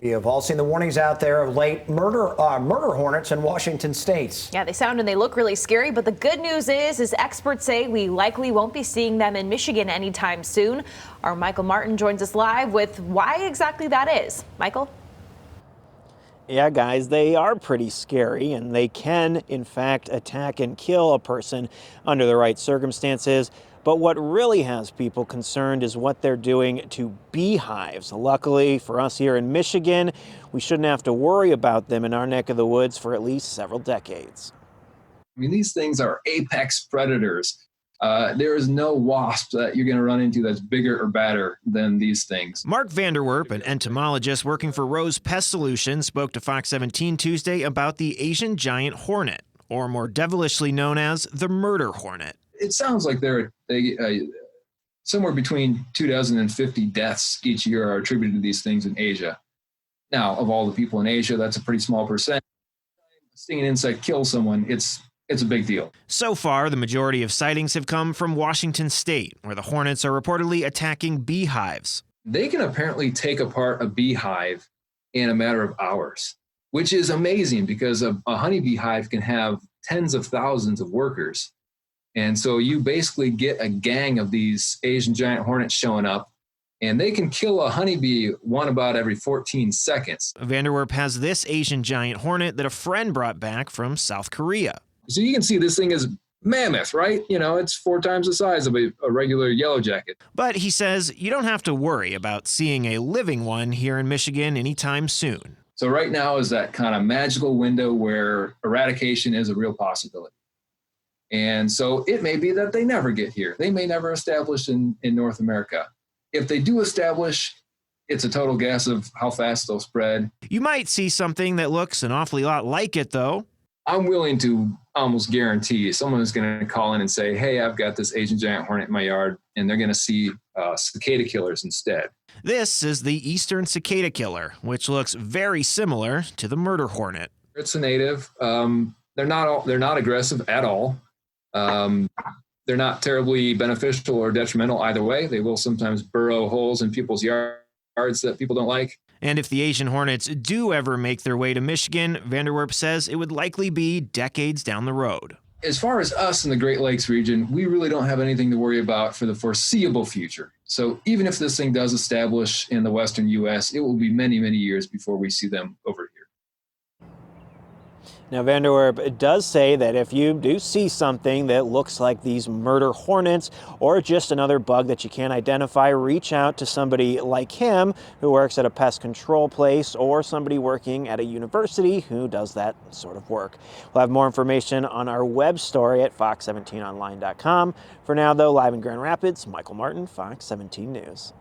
We have all seen the warnings out there of late murder hornets in Washington state. Yeah, they sound and they look really scary, but the good news is experts say we likely won't be seeing them in Michigan anytime soon. Our Michael Martin joins us live with why exactly that is. Michael? Yeah, guys, they are pretty scary, and they can, in fact, attack and kill a person under the right circumstances. But what really has people concerned is what they're doing to beehives. Luckily for us here in Michigan, we shouldn't have to worry about them in our neck of the woods for at least several decades. I mean, these things are apex predators. There is no wasp that you're going to run into that's bigger or badder than these things. Mark Vanderwerp, an entomologist working for Rose Pest Solutions, spoke to Fox 17 Tuesday about the Asian giant hornet, or more devilishly known as the murder hornet. It sounds like somewhere between 24 and 50 deaths each year are attributed to these things in Asia. Now, of all the people in Asia, that's a pretty small percent. Seeing an insect kill someone, it's a big deal. So far, the majority of sightings have come from Washington state, where the hornets are reportedly attacking beehives. They can apparently take apart a beehive in a matter of hours, which is amazing because a honeybee hive can have tens of thousands of workers. And so you basically get a gang of these Asian giant hornets showing up, and they can kill a honeybee one about every 14 seconds. Vanderwerp has this Asian giant hornet that a friend brought back from South Korea. So you can see this thing is mammoth, right? You know, it's 4 times the size of a regular yellow jacket. But he says you don't have to worry about seeing a living one here in Michigan anytime soon. So right now is that kind of magical window where eradication is a real possibility. And so it may be that they never get here. They may never establish in North America. If they do establish, it's a total guess of how fast they'll spread. You might see something that looks an awfully lot like it, though. I'm willing to almost guarantee someone is going to call in and say, hey, I've got this Asian giant hornet in my yard, and they're going to see cicada killers instead. This is the eastern cicada killer, which looks very similar to the murder hornet. It's a native. They're not aggressive at all. They're not terribly beneficial or detrimental either way. They will sometimes burrow holes in people's yards that people don't like. And if the Asian hornets do ever make their way to Michigan, Vanderwerp says it would likely be decades down the road. As far as us in the Great Lakes region, we really don't have anything to worry about for the foreseeable future. So even if this thing does establish in the western U.S., it will be many, many years before we see them over here. Now, Vanderwerp does say that if you do see something that looks like these murder hornets or just another bug that you can't identify, reach out to somebody like him who works at a pest control place or somebody working at a university who does that sort of work. We'll have more information on our web story at fox17online.com. For now, though, live in Grand Rapids, Michael Martin, Fox 17 News.